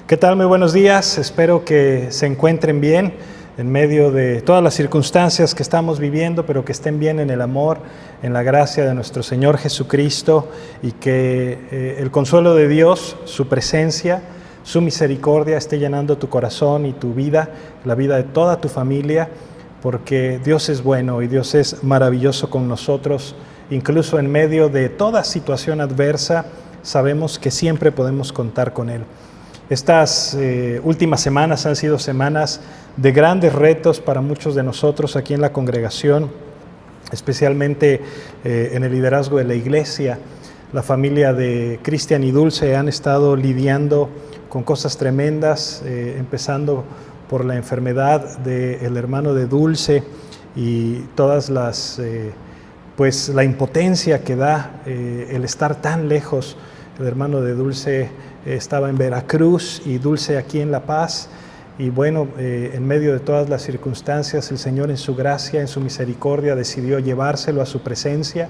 ¿Qué tal? Muy buenos días. Espero que se encuentren bien en medio de todas las circunstancias que estamos viviendo, pero que estén bien en el amor, en la gracia de nuestro Señor Jesucristo, y que el consuelo de Dios, su presencia, su misericordia esté llenando tu corazón y tu vida, la vida de toda tu familia, porque Dios es bueno y Dios es maravilloso con nosotros. Incluso en medio de toda situación adversa, sabemos que siempre podemos contar con Él. Estas últimas semanas han sido semanas de grandes retos para muchos de nosotros aquí en la congregación, especialmente en el liderazgo de la iglesia. La familia de Cristian y Dulce han estado lidiando con cosas tremendas, empezando por la enfermedad del hermano de Dulce y todas las, pues la impotencia que da el estar tan lejos. El hermano de Dulce estaba en Veracruz y Dulce aquí en La Paz, y bueno, en medio de todas las circunstancias, el Señor en su gracia, en su misericordia, decidió llevárselo a su presencia,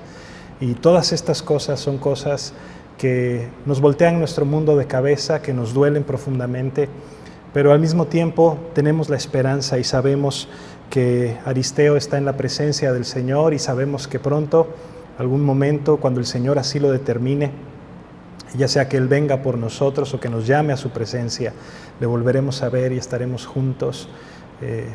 y todas estas cosas son cosas que nos voltean nuestro mundo de cabeza, que nos duelen profundamente, pero al mismo tiempo tenemos la esperanza y sabemos que Aristeo está en la presencia del Señor, y sabemos que pronto, algún momento, cuando el Señor así lo determine, ya sea que Él venga por nosotros o que nos llame a su presencia, le volveremos a ver y estaremos juntos,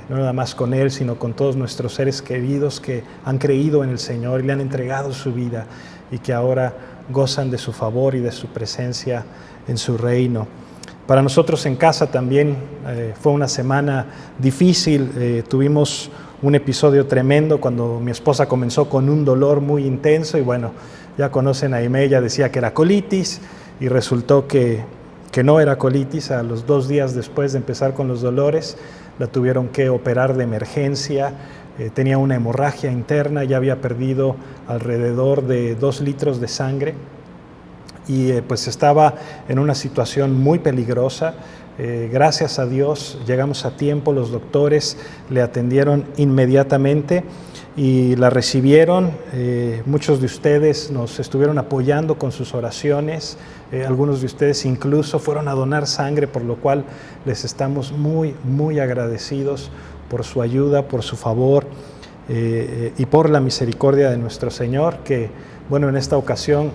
no nada más con Él, sino con todos nuestros seres queridos que han creído en el Señor y le han entregado su vida y que ahora gozan de su favor y de su presencia en su reino. Para nosotros en casa también fue una semana difícil. Tuvimos un episodio tremendo cuando mi esposa comenzó con un dolor muy intenso, y bueno, ya conocen a Aimee, ella decía que era colitis y resultó que no era colitis. A los 2 días después de empezar con los dolores, la tuvieron que operar de emergencia. Tenía una hemorragia interna, ya había perdido alrededor de 2 litros de sangre y pues estaba en una situación muy peligrosa. Gracias a Dios llegamos a tiempo, los doctores le atendieron inmediatamente y la recibieron. Muchos de ustedes nos estuvieron apoyando con sus oraciones, algunos de ustedes incluso fueron a donar sangre, por lo cual les estamos muy, muy agradecidos por su ayuda, por su favor y por la misericordia de nuestro Señor, que bueno, en esta ocasión,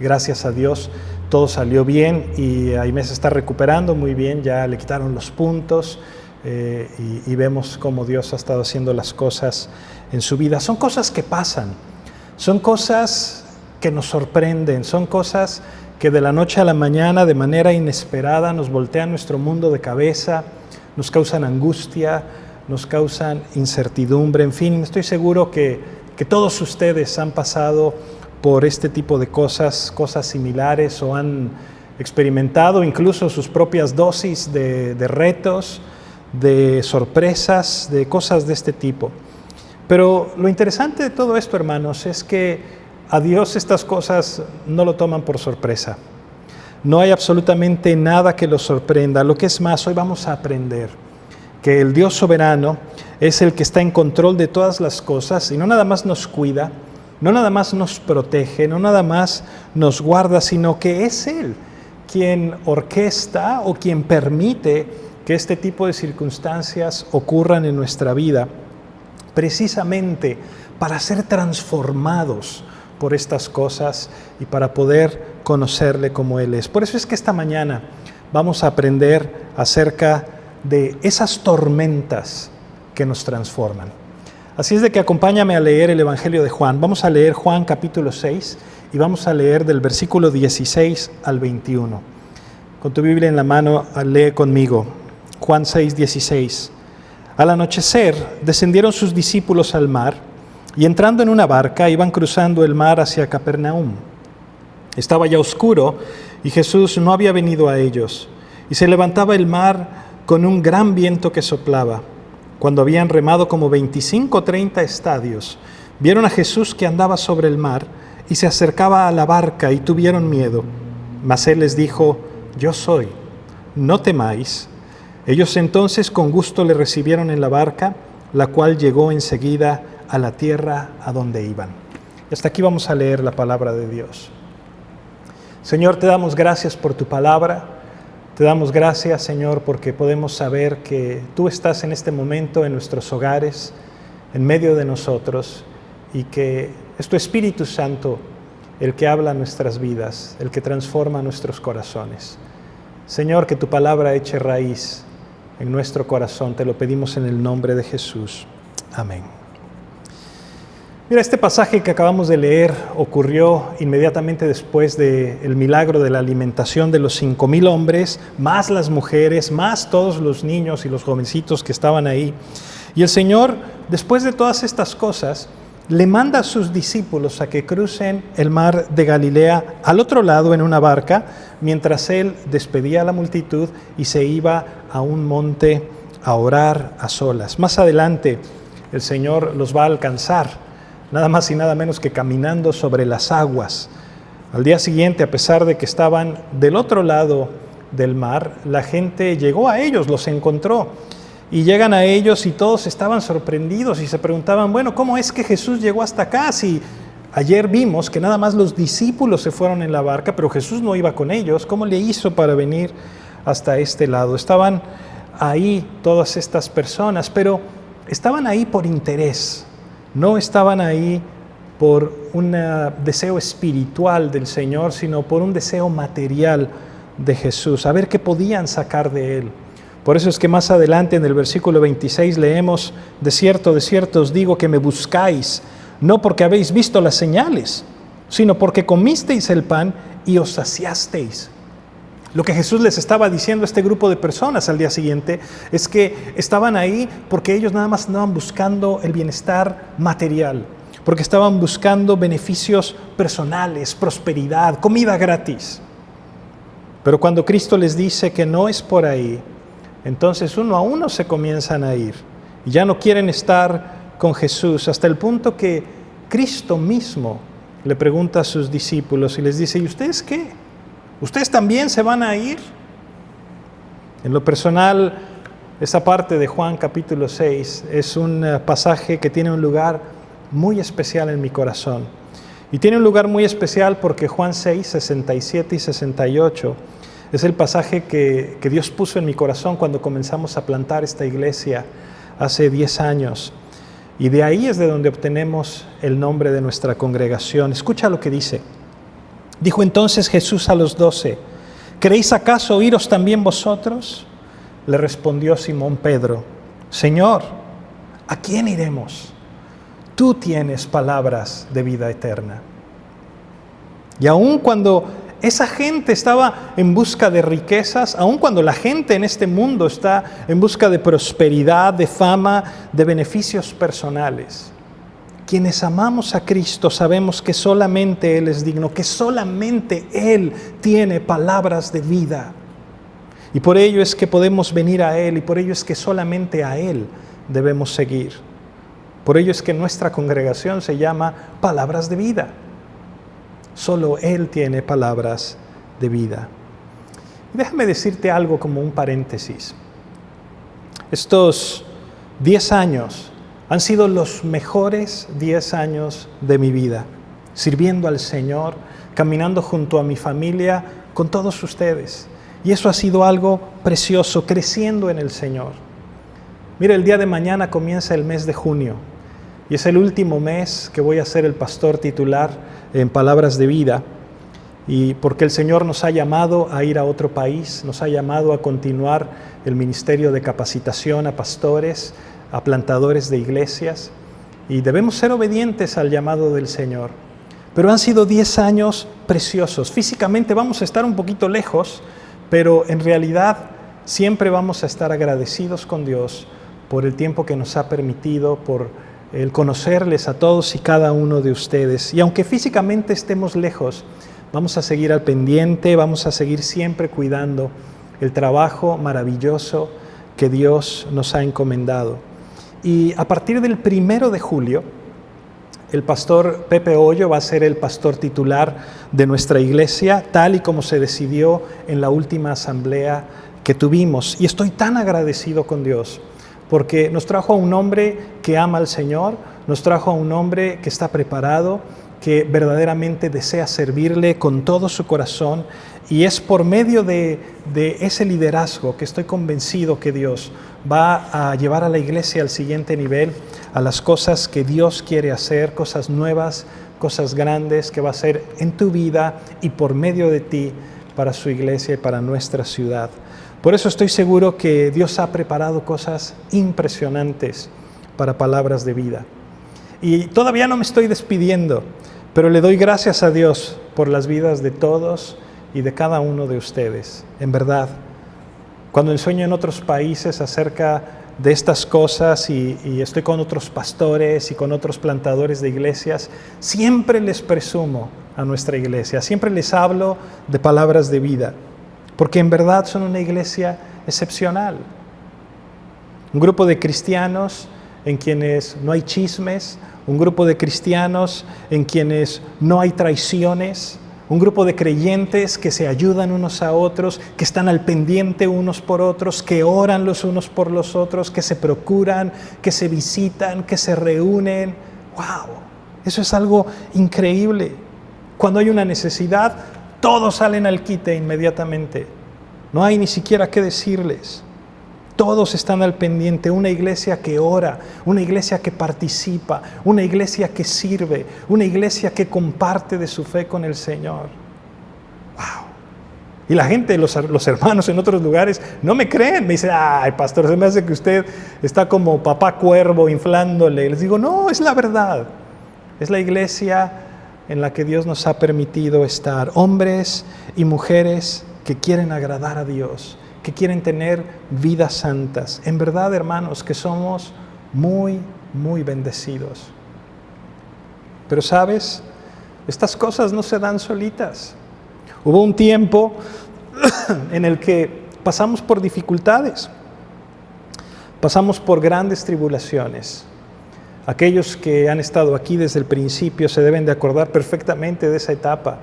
gracias a Dios, todo salió bien y Aimee se está recuperando muy bien, ya le quitaron los puntos. Y vemos cómo Dios ha estado haciendo las cosas en su vida. Son cosas que pasan, son cosas que nos sorprenden, son cosas que de la noche a la mañana, de manera inesperada, nos voltean nuestro mundo de cabeza, nos causan angustia, nos causan incertidumbre. En fin, estoy seguro que todos ustedes han pasado por este tipo de cosas similares, o han experimentado incluso sus propias dosis de retos, de sorpresas, de cosas de este tipo. Pero lo interesante de todo esto, hermanos, es que a Dios estas cosas no lo toman por sorpresa. No hay absolutamente nada que lo sorprenda. Lo que es más, hoy vamos a aprender que el Dios soberano es el que está en control de todas las cosas y no nada más nos cuida, no nada más nos protege, no nada más nos guarda, sino que es Él quien orquesta o quien permite que este tipo de circunstancias ocurran en nuestra vida, precisamente para ser transformados por estas cosas y para poder conocerle como Él es. Por eso es que esta mañana vamos a aprender acerca de esas tormentas que nos transforman. Así es de que acompáñame a leer el Evangelio de Juan. Vamos a leer Juan capítulo 6 y vamos a leer del versículo 16 al 21. Con tu Biblia en la mano, lee conmigo. Juan 6:16. Al anochecer descendieron sus discípulos al mar y entrando en una barca iban cruzando el mar hacia Capernaum. Estaba ya oscuro y Jesús no había venido a ellos, y se levantaba el mar con un gran viento que soplaba. Cuando habían remado como 25 o 30 estadios, vieron a Jesús que andaba sobre el mar y se acercaba a la barca y tuvieron miedo. Mas Él les dijo: Yo soy, no temáis. Ellos entonces con gusto le recibieron en la barca, la cual llegó enseguida a la tierra a donde iban. Hasta aquí vamos a leer la palabra de Dios. Señor, te damos gracias por tu palabra. Te damos gracias, Señor, porque podemos saber que tú estás en este momento en nuestros hogares, en medio de nosotros, y que es tu Espíritu Santo el que habla nuestras vidas, el que transforma nuestros corazones. Señor, que tu palabra eche raíz en nuestro corazón. Te lo pedimos en el nombre de Jesús. Amén. Mira, este pasaje que acabamos de leer ocurrió inmediatamente después del milagro de la alimentación de los 5,000 hombres, más las mujeres, más todos los niños y los jovencitos que estaban ahí. Y el Señor, después de todas estas cosas, le manda a sus discípulos a que crucen el mar de Galilea al otro lado en una barca, mientras Él despedía a la multitud y se iba a un monte a orar a solas. Más adelante, el Señor los va a alcanzar, nada más y nada menos que caminando sobre las aguas. Al día siguiente, a pesar de que estaban del otro lado del mar, la gente llegó a ellos, los encontró. Y llegan a ellos y todos estaban sorprendidos y se preguntaban, bueno, ¿cómo es que Jesús llegó hasta acá? Si ayer vimos que nada más los discípulos se fueron en la barca, pero Jesús no iba con ellos. ¿Cómo le hizo para venir hasta este lado? Estaban ahí todas estas personas, pero estaban ahí por interés. No estaban ahí por un deseo espiritual del Señor, sino por un deseo material de Jesús, a ver qué podían sacar de Él. Por eso es que más adelante en el versículo 26 leemos, de cierto os digo que me buscáis, no porque habéis visto las señales, sino porque comisteis el pan y os saciasteis. Lo que Jesús les estaba diciendo a este grupo de personas al día siguiente es que estaban ahí porque ellos nada más andaban buscando el bienestar material, porque estaban buscando beneficios personales, prosperidad, comida gratis. Pero cuando Cristo les dice que no es por ahí, entonces uno a uno se comienzan a ir y ya no quieren estar con Jesús, hasta el punto que Cristo mismo le pregunta a sus discípulos y les dice, ¿y ustedes qué? ¿Ustedes también se van a ir? En lo personal, esa parte de Juan capítulo 6 es un pasaje que tiene un lugar muy especial en mi corazón. Y tiene un lugar muy especial porque Juan 6, 67 y 68 es el pasaje que Dios puso en mi corazón cuando comenzamos a plantar esta iglesia hace 10 años. Y de ahí es de donde obtenemos el nombre de nuestra congregación. Escucha lo que dice. Dijo entonces Jesús a los 12, ¿queréis acaso iros también vosotros? Le respondió Simón Pedro, Señor, ¿a quién iremos? Tú tienes palabras de vida eterna. Y aun cuando esa gente estaba en busca de riquezas, aun cuando la gente en este mundo está en busca de prosperidad, de fama, de beneficios personales, quienes amamos a Cristo sabemos que solamente Él es digno, que solamente Él tiene palabras de vida. Y por ello es que podemos venir a Él y por ello es que solamente a Él debemos seguir. Por ello es que nuestra congregación se llama Palabras de Vida. Solo Él tiene palabras de vida. Y déjame decirte algo como un paréntesis. Estos 10 años han sido los mejores 10 años de mi vida, sirviendo al Señor, caminando junto a mi familia, con todos ustedes. Y eso ha sido algo precioso, creciendo en el Señor. Mira, el día de mañana comienza el mes de junio, y es el último mes que voy a ser el pastor titular en Palabras de Vida, y porque el Señor nos ha llamado a ir a otro país, nos ha llamado a continuar el ministerio de capacitación a pastores, a plantadores de iglesias, y debemos ser obedientes al llamado del Señor. Pero han sido 10 años preciosos. Físicamente vamos a estar un poquito lejos, pero en realidad siempre vamos a estar agradecidos con Dios por el tiempo que nos ha permitido, por el conocerles a todos y cada uno de ustedes. Y aunque físicamente estemos lejos, vamos a seguir al pendiente, vamos a seguir siempre cuidando el trabajo maravilloso que Dios nos ha encomendado. Y a partir del 1 de julio, el pastor Pepe Hoyo va a ser el pastor titular de nuestra iglesia, tal y como se decidió en la última asamblea que tuvimos. Y estoy tan agradecido con Dios, porque nos trajo a un hombre que ama al Señor, nos trajo a un hombre que está preparado, que verdaderamente desea servirle con todo su corazón, y es por medio de ese liderazgo que estoy convencido que Dios va a llevar a la iglesia al siguiente nivel, a las cosas que Dios quiere hacer, cosas nuevas, cosas grandes que va a hacer en tu vida y por medio de ti para su iglesia y para nuestra ciudad. Por eso estoy seguro que Dios ha preparado cosas impresionantes para Palabras de Vida. Y todavía no me estoy despidiendo, pero le doy gracias a Dios por las vidas de todos y de cada uno de ustedes. En verdad, cuando enseño en otros países acerca de estas cosas y estoy con otros pastores y con otros plantadores de iglesias, siempre les presumo a nuestra iglesia, siempre les hablo de Palabras de Vida, porque en verdad son una iglesia excepcional. Un grupo de cristianos en quienes no hay chismes, un grupo de cristianos en quienes no hay traiciones, un grupo de creyentes que se ayudan unos a otros, que están al pendiente unos por otros, que oran los unos por los otros, que se procuran, que se visitan, que se reúnen. ¡Wow! Eso es algo increíble. Cuando hay una necesidad, todos salen al quite inmediatamente. No hay ni siquiera qué decirles. Todos están al pendiente. Una iglesia que ora, una iglesia que participa, una iglesia que sirve, una iglesia que comparte de su fe con el Señor. ¡Wow! Y la gente, los hermanos en otros lugares, no me creen. Me dicen, ay, pastor, se me hace que usted está como papá cuervo inflándole. Les digo, no, es la verdad. Es la iglesia en la que Dios nos ha permitido estar. Hombres y mujeres que quieren agradar a Dios, que quieren tener vidas santas. En verdad, hermanos, que somos muy, muy bendecidos. Pero, ¿sabes? Estas cosas no se dan solitas. Hubo un tiempo en el que pasamos por dificultades, pasamos por grandes tribulaciones. Aquellos que han estado aquí desde el principio se deben de acordar perfectamente de esa etapa.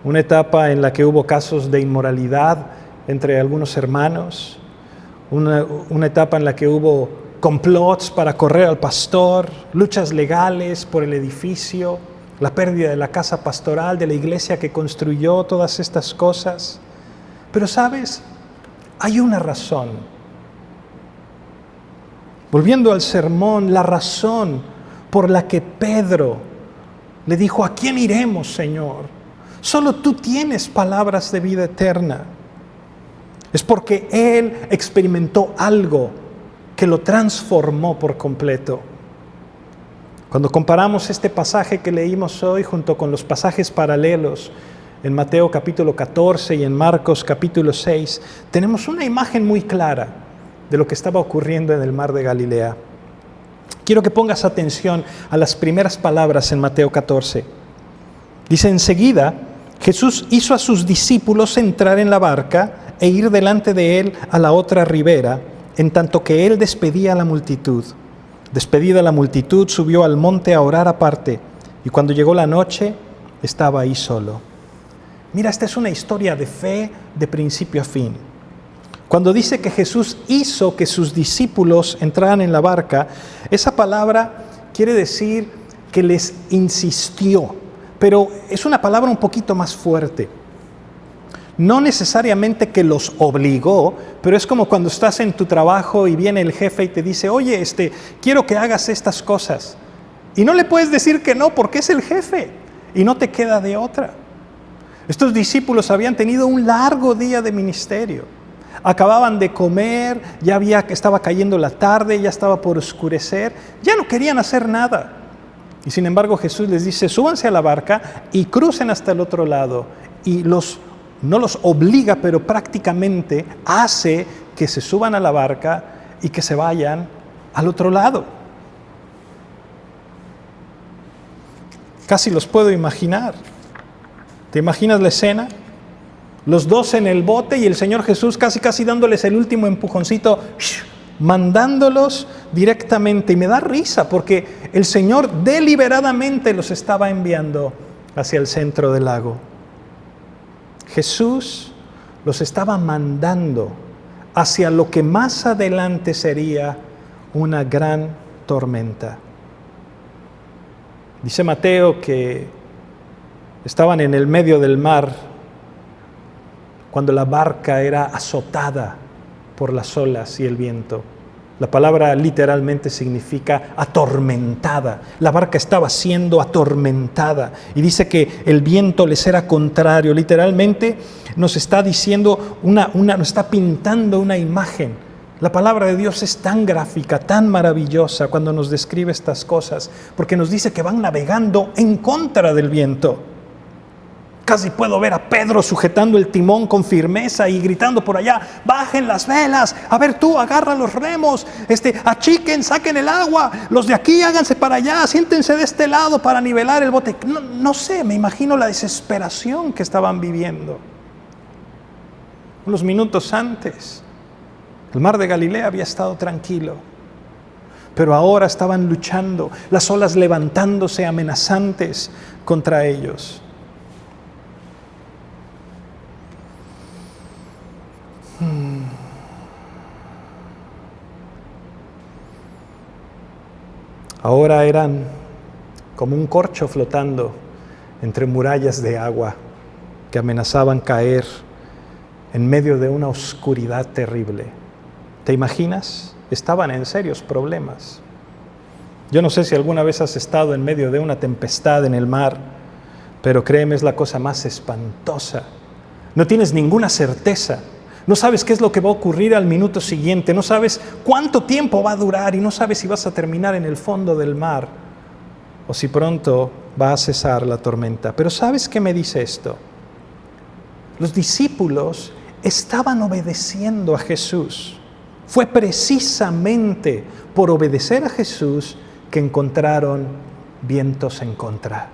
Una etapa en la que hubo casos de inmoralidad entre algunos hermanos, una etapa en la que hubo complots para correr al pastor, luchas legales por el edificio, la pérdida de la casa pastoral, de la iglesia que construyó, todas estas cosas. Pero, ¿sabes? Hay una razón. Volviendo al sermón, la razón por la que Pedro le dijo, ¿a quién iremos, Señor? Solo tú tienes palabras de vida eterna. Es porque él experimentó algo que lo transformó por completo. Cuando comparamos este pasaje que leímos hoy junto con los pasajes paralelos en Mateo capítulo 14 y en Marcos capítulo 6, tenemos una imagen muy clara de lo que estaba ocurriendo en el mar de Galilea. Quiero que pongas atención a las primeras palabras en Mateo 14. Dice, enseguida Jesús hizo a sus discípulos entrar en la barca e ir delante de él a la otra ribera, en tanto que él despedía a la multitud. Despedida la multitud, subió al monte a orar aparte, y cuando llegó la noche, estaba ahí solo. Mira, esta es una historia de fe de principio a fin. Cuando dice que Jesús hizo que sus discípulos entraran en la barca, esa palabra quiere decir que les insistió, pero es una palabra un poquito más fuerte. No necesariamente que los obligó, pero es como cuando estás en tu trabajo y viene el jefe y te dice, oye, quiero que hagas estas cosas. Y no le puedes decir que no porque es el jefe y no te queda de otra. Estos discípulos habían tenido un largo día de ministerio. Acababan de comer, estaba cayendo la tarde, ya estaba por oscurecer, ya no querían hacer nada. Y sin embargo Jesús les dice, súbanse a la barca y crucen hasta el otro lado. Y no los obliga, pero prácticamente hace que se suban a la barca y que se vayan al otro lado. Casi los puedo imaginar. ¿Te imaginas la escena? Los dos en el bote y el Señor Jesús casi dándoles el último empujoncito, mandándolos directamente. Y me da risa porque el Señor deliberadamente los estaba enviando hacia el centro del lago. Jesús los estaba mandando hacia lo que más adelante sería una gran tormenta. Dice Mateo que estaban en el medio del mar cuando la barca era azotada por las olas y el viento. La palabra literalmente significa atormentada. La barca estaba siendo atormentada y dice que el viento les era contrario. Literalmente nos está diciendo nos está pintando una imagen. La palabra de Dios es tan gráfica, tan maravillosa cuando nos describe estas cosas, porque nos dice que van navegando en contra del viento. Casi puedo ver a Pedro sujetando el timón con firmeza y gritando por allá: bajen las velas, a ver tú, agarra los remos, achiquen, saquen el agua, los de aquí háganse para allá, siéntense de este lado para nivelar el bote. No sé, me imagino la desesperación que estaban viviendo. Unos minutos antes, el mar de Galilea había estado tranquilo, pero ahora estaban luchando, las olas levantándose amenazantes contra ellos. Ahora eran como un corcho flotando entre murallas de agua que amenazaban caer en medio de una oscuridad terrible. ¿Te imaginas? Estaban en serios problemas. Yo no sé si alguna vez has estado en medio de una tempestad en el mar, pero créeme, es la cosa más espantosa. No tienes ninguna certeza. No sabes qué es lo que va a ocurrir al minuto siguiente, no sabes cuánto tiempo va a durar y no sabes si vas a terminar en el fondo del mar o si pronto va a cesar la tormenta. Pero ¿sabes qué me dice esto? Los discípulos estaban obedeciendo a Jesús. Fue precisamente por obedecer a Jesús que encontraron vientos en contra.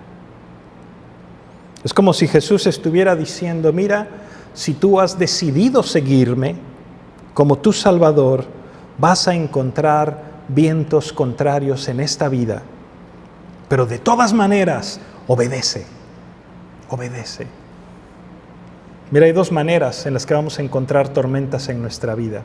Es como si Jesús estuviera diciendo: mira, si tú has decidido seguirme como tu Salvador, vas a encontrar vientos contrarios en esta vida. Pero de todas maneras, obedece. Obedece. Mira, hay dos maneras en las que vamos a encontrar tormentas en nuestra vida.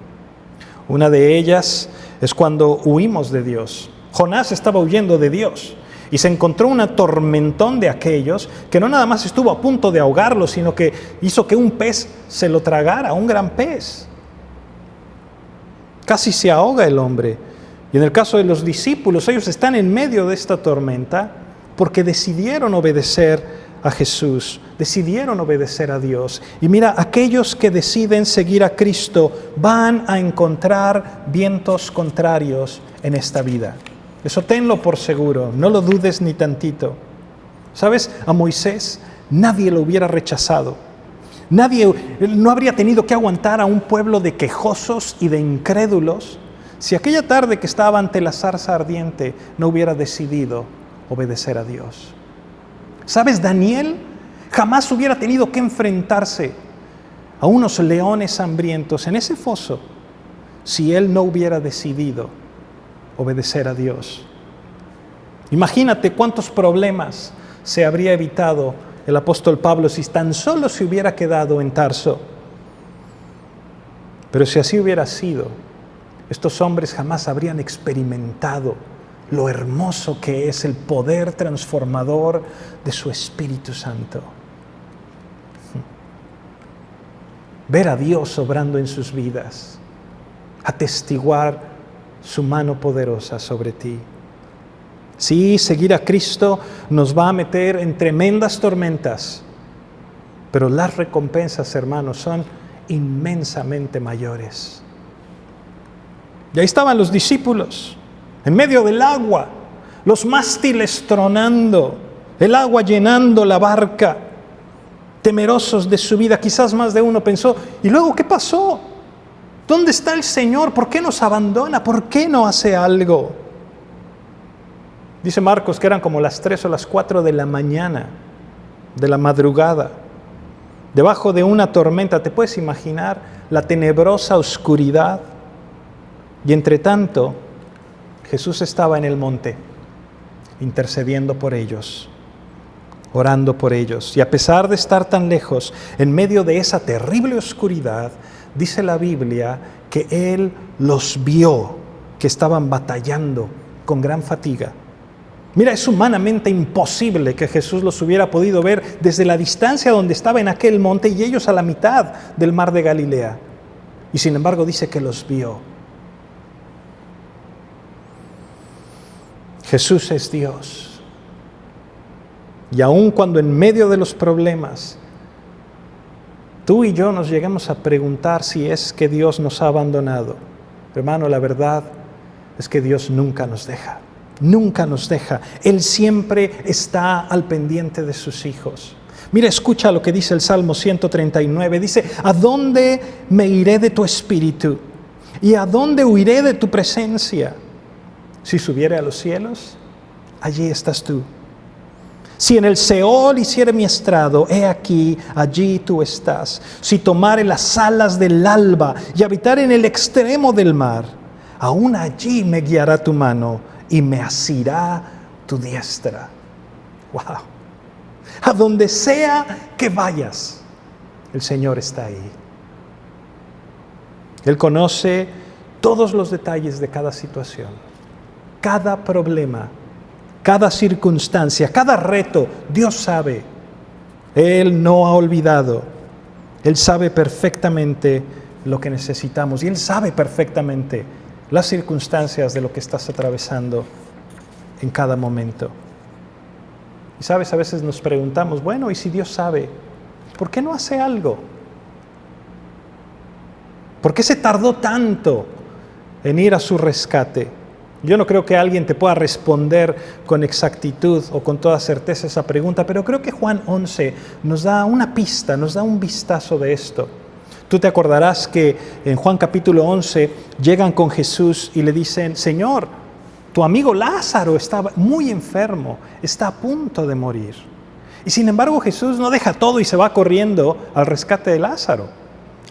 Una de ellas es cuando huimos de Dios. Jonás estaba huyendo de Dios y se encontró un tormentón de aquellos que no nada más estuvo a punto de ahogarlo, sino que hizo que un pez se lo tragara, un gran pez. Casi se ahoga el hombre. Y en el caso de los discípulos, ellos están en medio de esta tormenta porque decidieron obedecer a Jesús, decidieron obedecer a Dios. Y mira, aquellos que deciden seguir a Cristo van a encontrar vientos contrarios en esta vida. Eso tenlo por seguro, no lo dudes ni tantito. ¿Sabes? A Moisés nadie lo hubiera rechazado. Nadie no habría tenido que aguantar a un pueblo de quejosos y de incrédulos si aquella tarde que estaba ante la zarza ardiente no hubiera decidido obedecer a Dios. ¿Sabes? Daniel jamás hubiera tenido que enfrentarse a unos leones hambrientos en ese foso si él no hubiera decidido obedecer a Dios. Imagínate cuántos problemas se habría evitado el apóstol Pablo si tan solo se hubiera quedado en Tarso. Pero si así hubiera sido, estos hombres jamás habrían experimentado lo hermoso que es el poder transformador de su Espíritu Santo. Ver a Dios obrando en sus vidas, atestiguar su mano poderosa sobre ti. Sí, seguir a Cristo nos va a meter en tremendas tormentas, pero las recompensas, hermanos, son inmensamente mayores. Y ahí estaban los discípulos, en medio del agua, los mástiles tronando, el agua llenando la barca, temerosos de su vida. Quizás más de uno pensó: ¿y luego qué pasó? ¿Dónde está el Señor? ¿Por qué nos abandona? ¿Por qué no hace algo? Dice Marcos que eran como las 3 o las 4 de la mañana, de la madrugada, debajo de una tormenta. ¿Te puedes imaginar la tenebrosa oscuridad? Y entre tanto, Jesús estaba en el monte, intercediendo por ellos, orando por ellos. Y a pesar de estar tan lejos, en medio de esa terrible oscuridad, dice la Biblia que Él los vio, que estaban batallando con gran fatiga. Mira, es humanamente imposible que Jesús los hubiera podido ver desde la distancia donde estaba en aquel monte y ellos a la mitad del mar de Galilea. Y sin embargo dice que los vio. Jesús es Dios. Y aun cuando en medio de los problemas tú y yo nos lleguemos a preguntar si es que Dios nos ha abandonado, hermano, la verdad es que Dios nunca nos deja. Nunca nos deja. Él siempre está al pendiente de sus hijos. Mira, escucha lo que dice el Salmo 139. Dice: ¿a dónde me iré de tu espíritu? ¿Y a dónde huiré de tu presencia? Si subiere a los cielos, allí estás tú. Si en el Seol hiciere mi estrado, he aquí, allí tú estás. Si tomare las alas del alba y habitar en el extremo del mar, aún allí me guiará tu mano y me asirá tu diestra. Wow. A donde sea que vayas, el Señor está ahí. Él conoce todos los detalles de cada situación, cada problema, cada circunstancia, cada reto. Dios sabe. Él no ha olvidado. Él sabe perfectamente lo que necesitamos y Él sabe perfectamente las circunstancias de lo que estás atravesando en cada momento. Y sabes, a veces nos preguntamos, bueno, ¿y si Dios sabe? ¿Por qué no hace algo? ¿Por qué se tardó tanto en ir a su rescate? Yo no creo que alguien te pueda responder con exactitud o con toda certeza esa pregunta, pero creo que Juan 11 nos da una pista, nos da un vistazo de esto. Tú te acordarás que en Juan capítulo 11 llegan con Jesús y le dicen: Señor, tu amigo Lázaro está muy enfermo, está a punto de morir. Y sin embargo Jesús no deja todo y se va corriendo al rescate de Lázaro.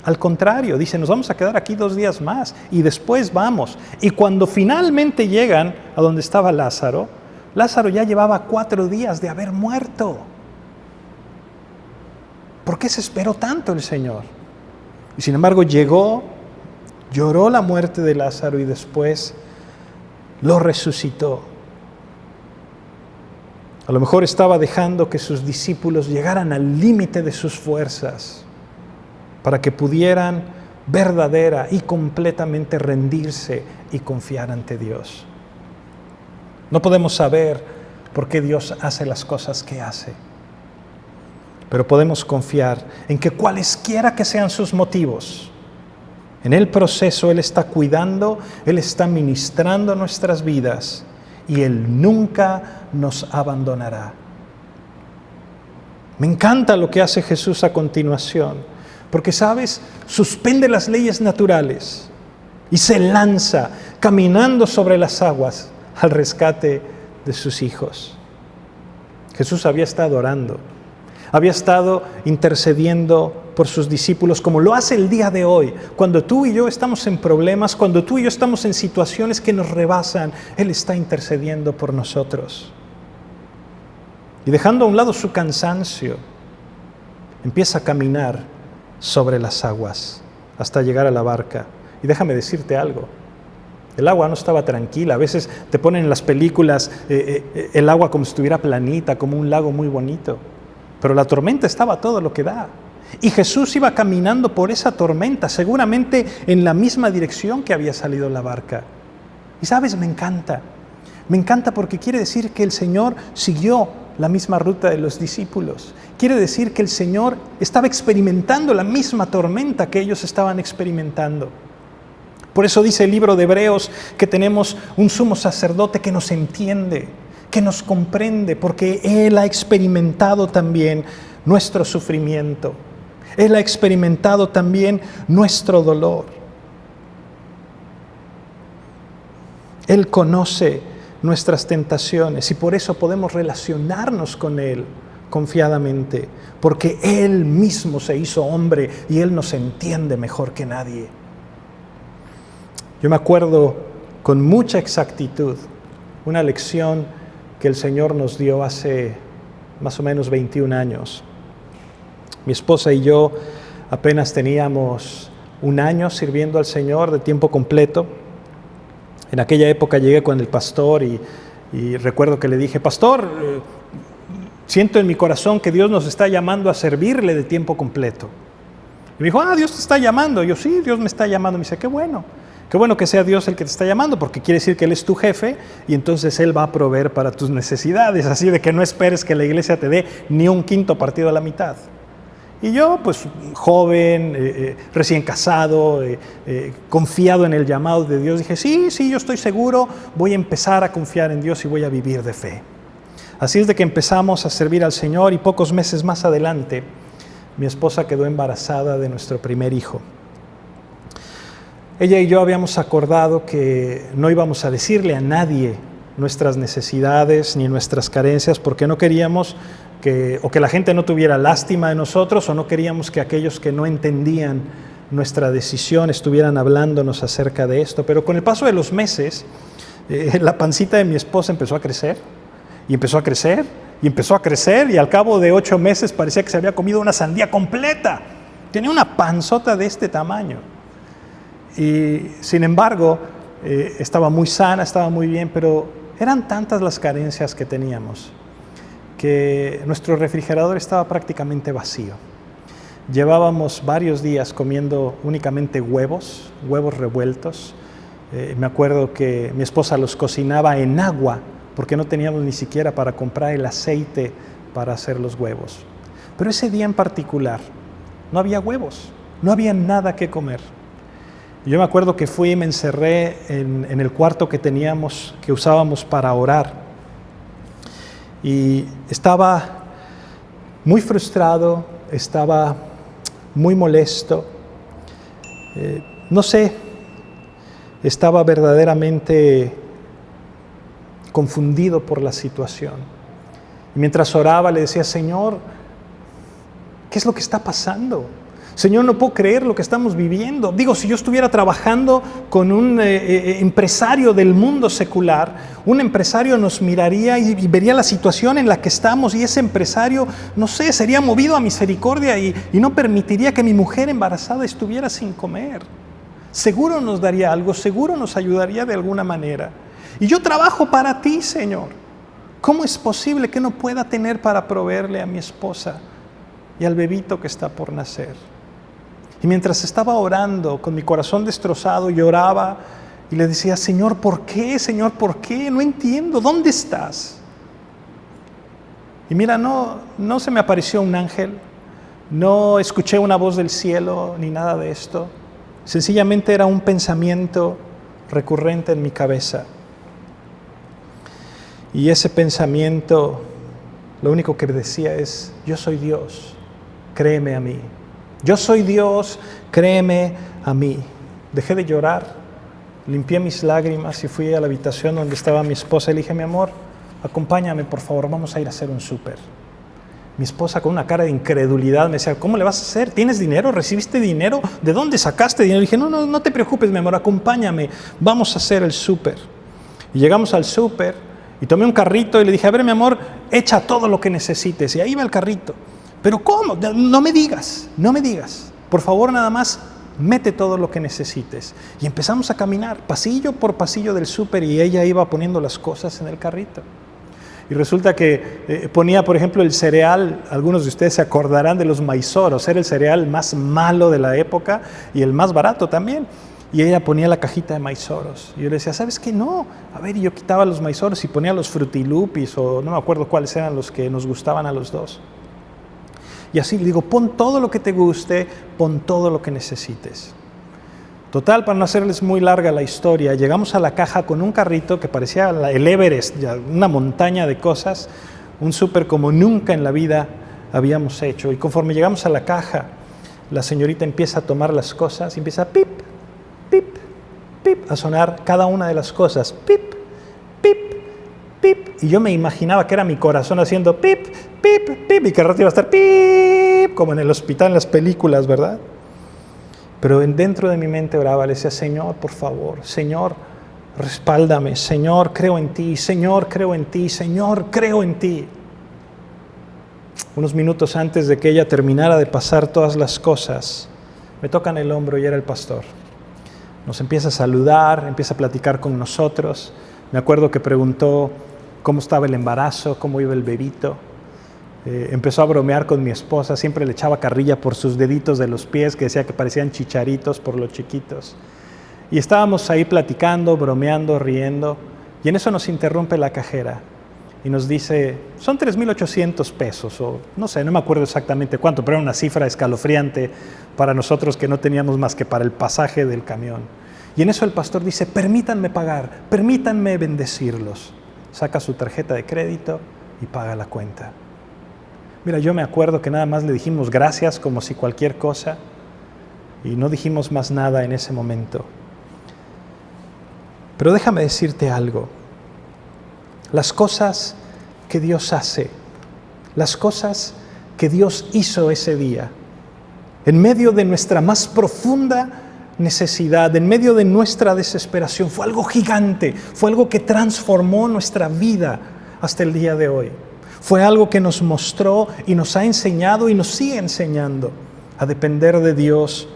Al contrario, dice: nos vamos a quedar aquí 2 días más y después vamos. Y cuando finalmente llegan a donde estaba Lázaro, Lázaro ya llevaba 4 días de haber muerto. ¿Por qué se esperó tanto el Señor? Y sin embargo llegó, lloró la muerte de Lázaro y después lo resucitó. A lo mejor estaba dejando que sus discípulos llegaran al límite de sus fuerzas para que pudieran verdadera y completamente rendirse y confiar ante Dios. No podemos saber por qué Dios hace las cosas que hace, pero podemos confiar en que cualesquiera que sean sus motivos, en el proceso Él está cuidando, Él está ministrando nuestras vidas y Él nunca nos abandonará. Me encanta lo que hace Jesús a continuación, porque, ¿sabes? Suspende las leyes naturales y se lanza caminando sobre las aguas al rescate de sus hijos. Jesús había estado orando, había estado intercediendo por sus discípulos, como lo hace el día de hoy. Cuando tú y yo estamos en problemas, cuando tú y yo estamos en situaciones que nos rebasan, Él está intercediendo por nosotros. Y dejando a un lado su cansancio, empieza a caminar sobre las aguas hasta llegar a la barca. Y déjame decirte algo, el agua no estaba tranquila. A veces te ponen en las películas el agua como si estuviera planita, como un lago muy bonito. Pero la tormenta estaba a todo lo que da. Y Jesús iba caminando por esa tormenta, seguramente en la misma dirección que había salido la barca. Y sabes, me encanta porque quiere decir que el Señor siguió la misma ruta de los discípulos. Quiere decir que el Señor estaba experimentando la misma tormenta que ellos estaban experimentando. Por eso dice el libro de Hebreos que tenemos un sumo sacerdote que nos entiende, que nos comprende, porque Él ha experimentado también nuestro sufrimiento. Él ha experimentado también nuestro dolor. Él conoce nuestras tentaciones y por eso podemos relacionarnos con Él confiadamente, porque Él mismo se hizo hombre y Él nos entiende mejor que nadie. Yo me acuerdo con mucha exactitud una lección que el Señor nos dio hace más o menos 21 años. Mi esposa y yo apenas teníamos 1 año sirviendo al Señor de tiempo completo. En aquella época llegué con el pastor y Y recuerdo que le dije, pastor, siento en mi corazón que Dios nos está llamando a servirle de tiempo completo. Y me dijo, Dios te está llamando. Y yo, sí, Dios me está llamando. Me dice, qué bueno que sea Dios el que te está llamando, porque quiere decir que Él es tu jefe y entonces Él va a proveer para tus necesidades. Así de que no esperes que la iglesia te dé ni un quinto partido a la mitad. Y yo, pues joven, recién casado, confiado en el llamado de Dios, dije, sí, yo estoy seguro, voy a empezar a confiar en Dios y voy a vivir de fe. Así es de que empezamos a servir al Señor y pocos meses más adelante, mi esposa quedó embarazada de nuestro primer hijo. Ella y yo habíamos acordado que no íbamos a decirle a nadie nuestras necesidades ni nuestras carencias porque no queríamos que la gente no tuviera lástima de nosotros, o no queríamos que aquellos que no entendían nuestra decisión estuvieran hablándonos acerca de esto. Pero con el paso de los meses, la pancita de mi esposa empezó a crecer, y empezó a crecer, y empezó a crecer, y al cabo de 8 meses parecía que se había comido una sandía completa. Tenía una panzota de este tamaño. Y sin embargo, estaba muy sana, estaba muy bien, pero eran tantas las carencias que teníamos que nuestro refrigerador estaba prácticamente vacío. Llevábamos varios días comiendo únicamente huevos revueltos. Me acuerdo que mi esposa los cocinaba en agua porque no teníamos ni siquiera para comprar el aceite para hacer los huevos. Pero ese día en particular no había huevos, no había nada que comer. Yo me acuerdo que fui y me encerré en el cuarto que teníamos, que usábamos para orar. Y estaba muy frustrado, estaba muy molesto, no sé, estaba verdaderamente confundido por la situación. Y mientras oraba le decía, Señor, ¿qué es lo que está pasando? Señor, no puedo creer lo que estamos viviendo. Digo, si yo estuviera trabajando con un empresario del mundo secular, un empresario nos miraría y vería la situación en la que estamos, y ese empresario, no sé, sería movido a misericordia y no permitiría que mi mujer embarazada estuviera sin comer. Seguro nos daría algo, seguro nos ayudaría de alguna manera. Y yo trabajo para ti, Señor. ¿Cómo es posible que no pueda tener para proveerle a mi esposa y al bebito que está por nacer? Y mientras estaba orando, con mi corazón destrozado, lloraba y le decía, Señor, ¿por qué? Señor, ¿por qué? No entiendo, ¿dónde estás? Y mira, no se me apareció un ángel, no escuché una voz del cielo, ni nada de esto. Sencillamente era un pensamiento recurrente en mi cabeza. Y ese pensamiento, lo único que decía es, yo soy Dios, créeme a mí. Yo soy Dios, créeme a mí. Dejé de llorar, limpié mis lágrimas y fui a la habitación donde estaba mi esposa y le dije, mi amor, acompáñame por favor, vamos a ir a hacer un súper. Mi esposa con una cara de incredulidad me decía, ¿cómo le vas a hacer? ¿Tienes dinero? ¿Recibiste dinero? ¿De dónde sacaste dinero? Le dije, no te preocupes, mi amor, acompáñame, vamos a hacer el súper. Y llegamos al súper y tomé un carrito y le dije, a ver, mi amor, echa todo lo que necesites. Y ahí va el carrito. ¿Pero cómo? No me digas. Por favor, nada más, mete todo lo que necesites. Y empezamos a caminar pasillo por pasillo del súper y ella iba poniendo las cosas en el carrito. Y resulta que ponía, por ejemplo, el cereal, algunos de ustedes se acordarán de los maizoros, era el cereal más malo de la época y el más barato también. Y ella ponía la cajita de maizoros. Y yo le decía, ¿sabes qué? No. A ver, y yo quitaba los maizoros y ponía los frutilupis, o no me acuerdo cuáles eran los que nos gustaban a los dos. Y así le digo, pon todo lo que te guste, pon todo lo que necesites. Total, para no hacerles muy larga la historia, llegamos a la caja con un carrito que parecía el Everest, una montaña de cosas, un súper como nunca en la vida habíamos hecho. Y conforme llegamos a la caja, la señorita empieza a tomar las cosas y empieza pip, pip, pip, a sonar cada una de las cosas, pip, pip, pip. Y yo me imaginaba que era mi corazón haciendo pip, pip, pip, y que al rato iba a estar pip, como en el hospital en las películas, ¿verdad? Pero dentro de mi mente oraba, le decía, Señor, por favor, Señor, respáldame, Señor, creo en ti, Señor, creo en ti, Señor, creo en ti. Unos minutos antes de que ella terminara de pasar todas las cosas, me tocan el hombro y era el pastor. Nos empieza a saludar, empieza a platicar con nosotros. Me acuerdo que preguntó, cómo estaba el embarazo, cómo iba el bebito. Empezó a bromear con mi esposa, siempre le echaba carrilla por sus deditos de los pies, que decía que parecían chicharitos por los chiquitos. Y estábamos ahí platicando, bromeando, riendo, y en eso nos interrumpe la cajera y nos dice, son 3,800 pesos, o no sé, no me acuerdo exactamente cuánto, pero era una cifra escalofriante para nosotros que no teníamos más que para el pasaje del camión. Y en eso el pastor dice, permítanme pagar, permítanme bendecirlos. Saca su tarjeta de crédito y paga la cuenta. Mira, yo me acuerdo que nada más le dijimos gracias como si cualquier cosa, y no dijimos más nada en ese momento. Pero déjame decirte algo. Las cosas que Dios hace, las cosas que Dios hizo ese día, en medio de nuestra más profunda necesidad, en medio de nuestra desesperación, fue algo gigante, fue algo que transformó nuestra vida hasta el día de hoy. Fue algo que nos mostró y nos ha enseñado y nos sigue enseñando a depender de Dios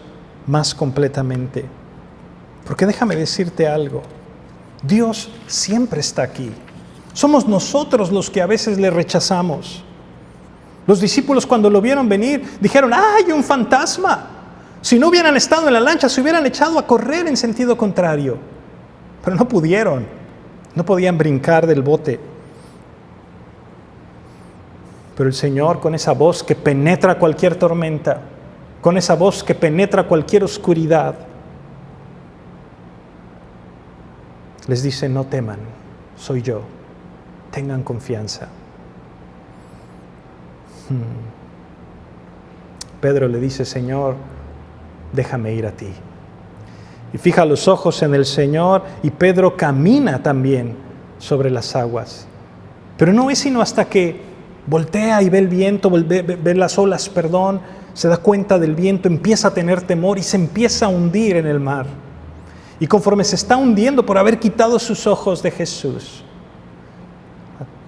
más completamente. Porque déjame decirte algo, Dios siempre está aquí. Somos nosotros los que a veces le rechazamos. Los discípulos cuando lo vieron venir dijeron, ¡ay, un fantasma! Si no hubieran estado en la lancha, se hubieran echado a correr en sentido contrario. Pero no pudieron, no podían brincar del bote. Pero el Señor, con esa voz que penetra cualquier tormenta, con esa voz que penetra cualquier oscuridad, les dice, no teman, soy yo, tengan confianza. Pedro le dice, Señor, déjame ir a ti. Y fija los ojos en el Señor y Pedro camina también sobre las aguas. Pero no es sino hasta que voltea y ve el viento, ve las olas, se da cuenta del viento, empieza a tener temor y se empieza a hundir en el mar. Y conforme se está hundiendo por haber quitado sus ojos de Jesús,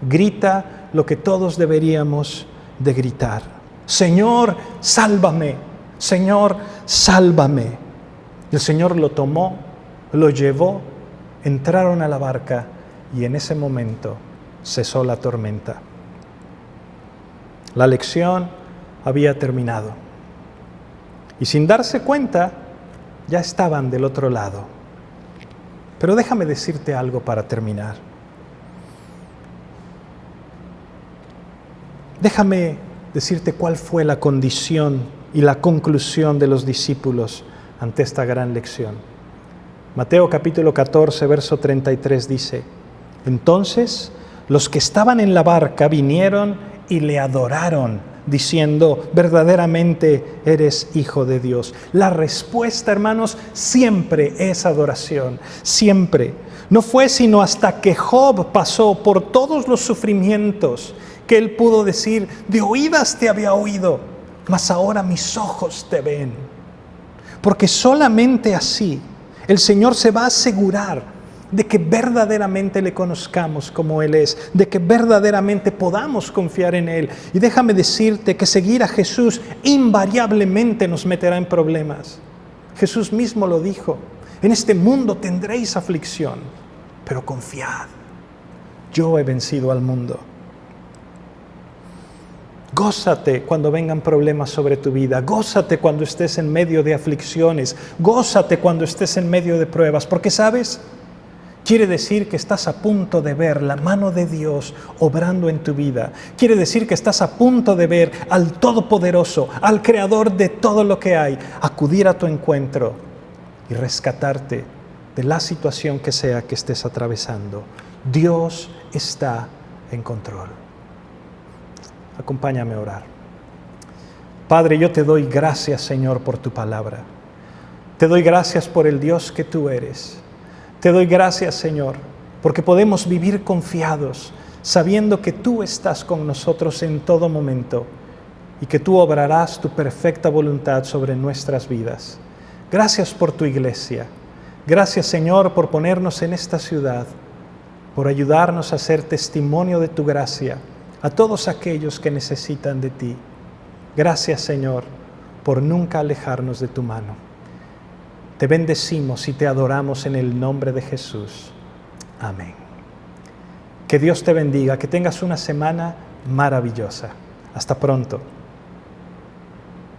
grita lo que todos deberíamos de gritar. Señor, sálvame. Señor, sálvame. El Señor lo tomó, lo llevó, entraron a la barca y en ese momento cesó la tormenta. La lección había terminado. Y sin darse cuenta, ya estaban del otro lado. Pero déjame decirte algo para terminar. Déjame decirte cuál fue la condición y la conclusión de los discípulos ante esta gran lección. Mateo capítulo 14, verso 33 dice, entonces los que estaban en la barca vinieron y le adoraron, diciendo, verdaderamente eres Hijo de Dios. La respuesta, hermanos, siempre es adoración, siempre. No fue sino hasta que Job pasó por todos los sufrimientos que él pudo decir, de oídas te había oído, mas ahora mis ojos te ven. Porque solamente así el Señor se va a asegurar de que verdaderamente le conozcamos como Él es, de que verdaderamente podamos confiar en Él. Y déjame decirte que seguir a Jesús invariablemente nos meterá en problemas. Jesús mismo lo dijo, en este mundo tendréis aflicción, pero confiad, yo he vencido al mundo. Gózate cuando vengan problemas sobre tu vida, gózate cuando estés en medio de aflicciones, gózate cuando estés en medio de pruebas, porque ¿sabes? Quiere decir que estás a punto de ver la mano de Dios obrando en tu vida. Quiere decir que estás a punto de ver al Todopoderoso, al Creador de todo lo que hay, acudir a tu encuentro y rescatarte de la situación que sea que estés atravesando. Dios está en control. Acompáñame a orar. Padre, yo te doy gracias, Señor, por tu palabra. Te doy gracias por el Dios que tú eres. Te doy gracias, Señor, porque podemos vivir confiados, sabiendo que tú estás con nosotros en todo momento y que tú obrarás tu perfecta voluntad sobre nuestras vidas. Gracias por tu iglesia. Gracias, Señor, por ponernos en esta ciudad, por ayudarnos a ser testimonio de tu gracia a todos aquellos que necesitan de ti. Gracias, Señor, por nunca alejarnos de tu mano. Te bendecimos y te adoramos en el nombre de Jesús. Amén. Que Dios te bendiga, que tengas una semana maravillosa. Hasta pronto.